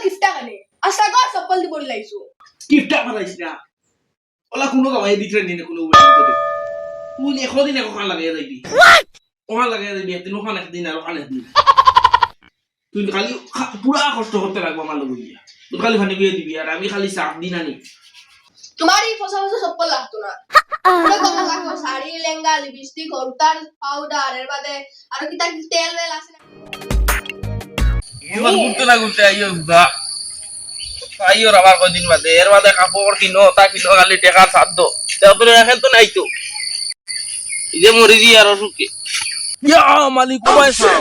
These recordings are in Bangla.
কিফটা কানে আস্তা কর চপ্পল দি বল লাইছো কিপটা মারাইছ না ওলা কোনো কামাই দিতে নিনে কোনো উপায় দিতে তুই এখদিন এখন লাগাই যাইবি ওখান লাগাই যাইবি একদিন ওখান একদিন আর ওখান একদিন তুই খালি পুরা কষ্ট করতে লাগবো আমার লোক গিয়া তুই খালি ফানি বিয়ে দিবি আর আমি খালি চাপ দিন আনি তোমারই ফসা ফসা চপ্পল লাগতো না পুরো কথা লাগতো শাড়ি লেহেঙ্গা লিপস্টিক হলুদার পাউডার এর বাদে আর কিতা কি তেল বেল আছে না এবার ঘুরতে না ঘুরতে আইও দা আইও আবার কদিন বাদে এর বাদে কাপড় কিনো তা কিনো খালি টাকার সাধ্য তারপরে এখন তো নাই তো ইদে মরি দি আর সুকে ইয়া মালিক পয়সা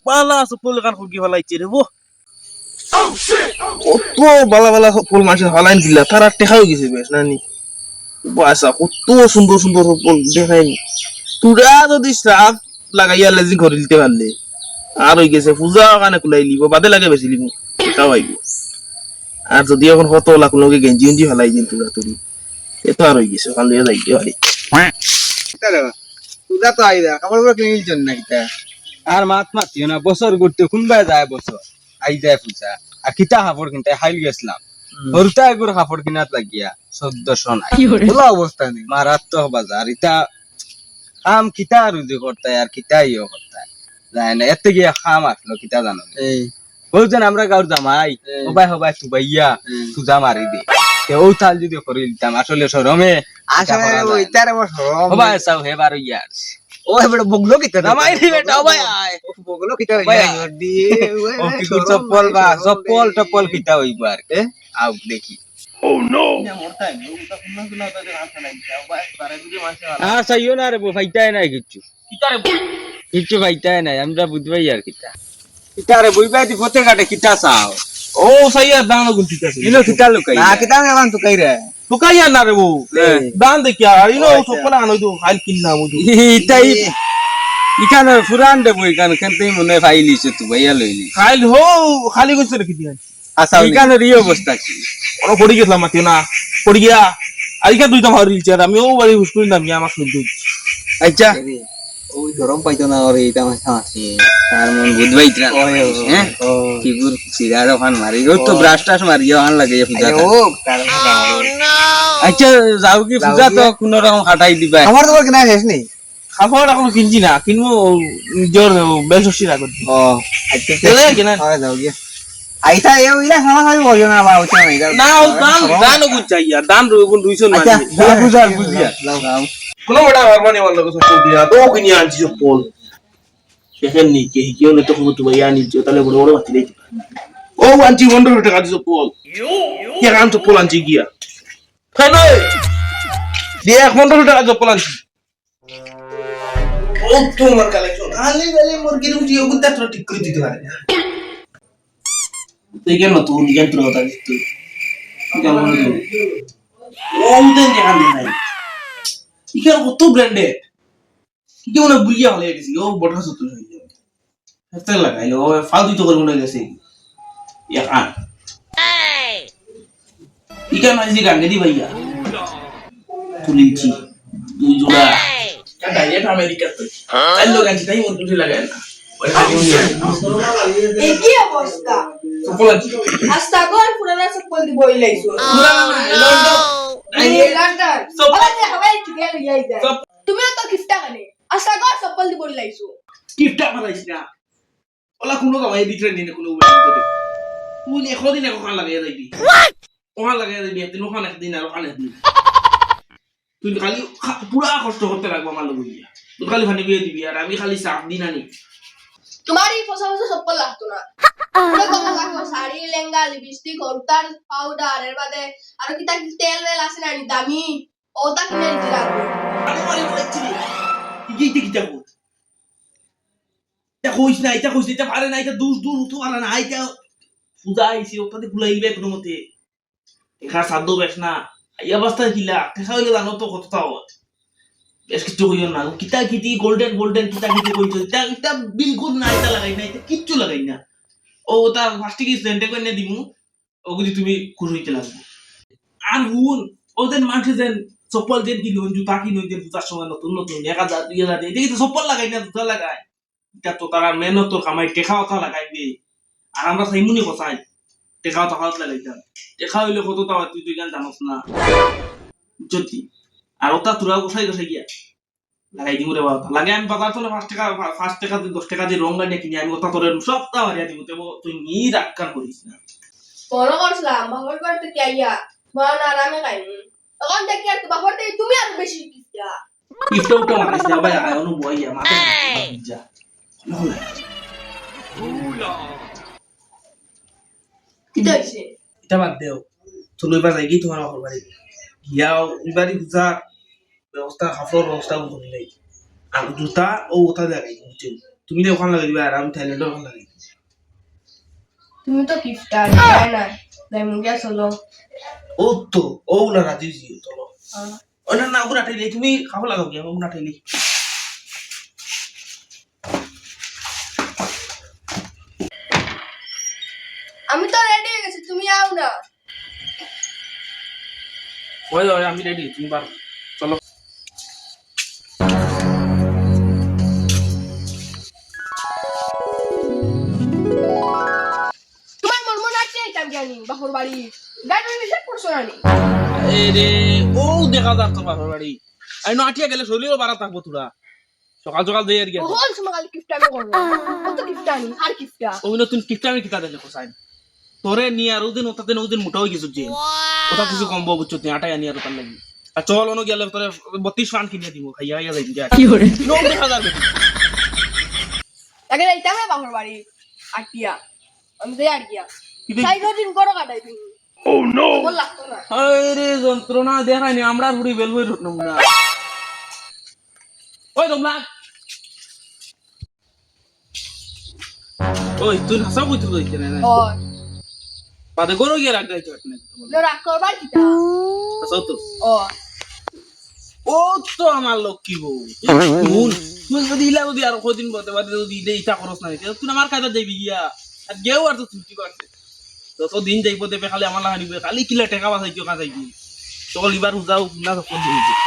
বালা সপল কান খুকি ফলাইছে রে বো কত বালা বালা সপল মাসে ফলাইন দিলা তারা টেকা হয়ে গেছে বেশ নানি পয়সা কত সুন্দর সুন্দর সপল দেখাইনি তুরা যদি সাপ লাগাইয়া লেজি করে দিতে পারলে আর হয়ে গেছে পূজা কানে কুলাই লিব বাদে লাগে বেশি লিব তাও আইব আর যদি এখন কত লাখ লোকে গেঞ্জি উঞ্জি ফেলাই দিন তুরা তুমি এ তো আর হয়ে গেছে ওখান দিয়ে যাইতে পারি তুদা তো আইদা কাপড় পরে কিনে নিলছেন না কিতা আর মাত মাতিও না বছর ঘুরতে কোনবাই যায় বছর আই যায় পূজা আর কিতা কাপড় কিনতে হাইল গেছিলাম হরুতা এগুলো কাপড় কিনাত লাগিয়া 1400 নাই বলা অবস্থা নেই মারাত্মক বাজার ইটা কাম কিতা রুজি করতে আর কিতা ইয়ে করতে যায় না এত গিয়া খাম আসলো কিতা জানো এই বলছেন আমরা গাঁর জামাই সবাই সবাই তুবাইয়া তুজা মারি দি ও তাল যদি করে দিতাম আসলে শরমে আসলে ওইটারে বড় শরম সবাই চাও হে বারো ইয়ার ও এবারে বগলো কিতা জামাই রে বেটা ভাই আয় বগলো কিতা ভাই, হই দি ও কি তোর চপ্পল বা চপ্পল টপ্পল কিতা হইব আর কে আও দেখি আর চাইও না রে ভাইটাই নাই কিচ্ছু কিচ্ছু ভাইটাই নাই আমরা বুঝবাই আর কিতা কিতা রে বুঝবাই দি ফতে কাটে কিতা চাও ও সাইয়া দান গুনতিতাছে ইনো কিতা লুকাই না কিতা নেবান তো কইরে তুকাইয়া না রে বউ দান দেখিয়া আর ইনো সপলা আনো তো খাইল কিননা মুদু ইটাই ইখানে ফুরান দেবো ইখানে কেনতেই মনে ফাইলিছে তু ভাইয়া লইলি খাইল হো খালি কইছে রে কিদিন আচ্ছা ইখানে ই অবস্থা কি ওরা পড়ি গেলাম মাতিও না পড়ি গিয়া আইকা দুইটা ভার রিলছে আর আমি ও বাড়ি হুস্কুরি নামি আমার শুনতে আচ্ছা ওই গরম পাইতো না ওরে এটা মাথা আছে তার মন বুঝবাই না হ্যাঁ কি গুর সিগার ওখান মারি ও তো ব্রাশ টাশ মারি ওখান লাগে পূজা ও কারণ আচ্ছা যাও কি পূজা তো কোন রকম হাঁটাই দিবা আমার তো কিনা শেষ নেই খাবার এখন কিনছি না কিনবো জোর বেলশির আগত ও আচ্ছা চলে কিনা আরে যাও গিয়া আইতা এ ওইলা খাওয়া খাবি বলিও না বা ওটা নাই না ও দান দান গুন চাইয়া দান রুগুন 200 মানে আচ্ছা বুঝার বুঝিয়া যাও কোনো বড় বারবানি আমার লোক সব দিয়া তো কিনি আনছি সব পোল সেখান নি কে কিও না তো খবর তো ভাই আনি তাহলে বড় বড় বাতি দেই ও আনছি 100 টাকা দিছো পোল কে আন তো পোল আনছি গিয়া কেন দিয়ে 100 টাকা পোল আনছি ও তোমার কালেকশন আলে গেলে মুরগির উঠিয়ে গুদা তো ঠিক করে দিতে পারে না তুই কেন তুই নিজের তোর কথা দিস তুই কেমন ও উঠে দেখান নাই ইকার কত ব্র্যান্ডেড কি মনে বুঝিয়া হলে গেছি ও বড় সত্য হয়ে যাবে এত লাগাইলো ও ফালতু তো করে মনে গেছে ইয়ান ইকার মাঝে গাঙ্গে দি ভাইয়া তুলিছি দুই জোড়া ডাইরেক্ট আমেরিকা তো চার লোক আনছি তাই মন তুলে লাগায় না এই কি অবস্থা সফল আছি আস্তা কর পুরানা চপ্পল দি বল লাইছো লন্ডন সব- ওরে হাওয়াই কিয়া লইয়া যায় তুমি তো কিফটা কানে আস্তা কর চপ্পল দি বল লাইছো কিপটা মারাইছ না ওলা কোনো কামাই দিতে নিনে কোনো উপায় দিতে তুই এখদিন এখন লাগাই যাইবি ওখান লাগাই যাইবি একদিন ওখান একদিন আর ওখান একদিন তুই খালি পুরা কষ্ট করতে লাগবো আমার লোক গিয়া তুই খালি ফানি বিয়ে দিবি আর আমি খালি চাপ দিন আনি তোমারই ফসা ফসা চপ্পল লাগতো না পুরো কথা লাগতো শাড়ি লেহেঙ্গা লিপস্টিক হলুদার পাউডার এর বাদে আর কিতা কি তেল বেল আছে না দামি ওটা কিনে দিতে লাগবে আমি মানে বলেছি কি কি যাবো এটা কইস না এটা কইস এটা পারে না এটা দূর দূর উঠো পারে না এটা পূজা আইছি ওটাতে ভুলাইবে কোনো মতে এখানে সাধ্য বেশ না এই অবস্থায় কিলা দেখা হইলে জানো তো কতটাও বেশ কিছু হইও না কিতা কিতি গোল্ডেন গোল্ডেন কিতা কিতি কইছো এটা এটা বিলকুল না এটা লাগাই না এটা কিচ্ছু লাগাই না ও ওটা ফার্স্টে কি সেন্টে কইনে দিমু ওগুলি তুমি খুশি হইতে লাগবে আর হুন ওদের মানুষ যেন চপ্পল যেন কিনো জুতা কিনো যেন জুতার সময় নতুন নতুন 1000 2000 এটা কিন্তু চপ্পল লাগাই না জুতা লাগাই এটা তো তারা মেহনত কামাই টেকা কথা লাগাইবে আর আমরা সাইমুনি কসাই টেকাও টাকা লাগাইতাম টেকা হইলে কত টাকা তুই তুই গান জানোস না যদি আর ওটা তোরা গোসাই গোসাই গিয়া লাগাই দিব রে বাবা লাগে আমি বাজার চলে 5 টাকা 10 টাকা দিয়ে রং গাড়ি কিনে আমি ওটা তোরে সবটা মারিয়া দিব তুই নি রাক্কান করিস না মনে করছিলাম বাপর করতে কি আইয়া মান আরামে খাইনি তখন দেখি আর বাপর থেকে তুমি আর বেশি কিয়া কিপটা উঠা মারিস না ভাই আয়নো বইয়া মাথা যা কি দেখছে এটা বাদ দেও চলো এবার যাই কি তোমার বাপর বাড়ি গিয়াও এবারই বুঝা ব্যবস্থা খাফর ব্যবস্থা করে নাই আর জুতা ও ওটা লাগাই বুঝছো তুমি তো ওখানে লাগাই দিবা আর আমি থাইল্যান্ডে ওখানে লাগাই তুমি তো কিফটা তাই না তাই মুগে চলো ও তো ও না রাজি জি চলো ওনা না ওরা ঠাইলে তুমি খাবো লাগাও কি আমি না ঠাইলে আমি তো রেডি হয়ে গেছি তুমি আও না ওই ওই আমি রেডি তুমি পারো চলো তোমার মন মন আছে কাম জানি বাপর বাড়ি গাড়ি নিষেধ করছো না নি রে ও দেখা যাক তোর বাপর বাড়ি আই নাটিয়া গেলে শরীরও বাড়া থাকবো তোরা সকাল সকাল দেই আর কি হল সমাল কিফটা আমি করব কত কিফটা নি আর কিফটা ওই নতুন কিপটা আমি কিতা দেলে কোসাই তোরে নি আর ওদিন ওদিন মোটা হয়ে গেছো যে ওটা কিছু কম বুঝছো তুই আটাই আনি আর তার লাগি আর চল অন্য গেলে তোরে 32 ফান কিনে দিব খাইয়া খাইয়া যাই কি করে নো দেখা যাবে আগে যাইতে হবে বাপর বাড়ি আটিয়া আমি যাই আর গিয়া সাই দিন করো কাটাই তুমি ও নো বল লাগতো না আরে যন্ত্রণা দেখায়নি আমরা ঘুরি বেল হই রটনম না ওই তোমরা ওই তুই হাসা কইতে কইতে না ও পাদে গরো গিয়ে রাখ যাইতে না লো রাখ করবার কিটা হাসাও তো ও ও তো আমার লক্ষ্মী বউ মন তুই যদি ইলা যদি আর কদিন বলতে পারে যদি দে ইটা করছ না তুই আমার কাজে যাইবি গিয়া আর গেও আর তো ছুটি করতে যত দিন যাইব দেবে খালি আমার লাগানিবে খালি কিলা টাকা বাঁচাই কিয় কাজ যাইবি চল এবার উজাও না কোন দিন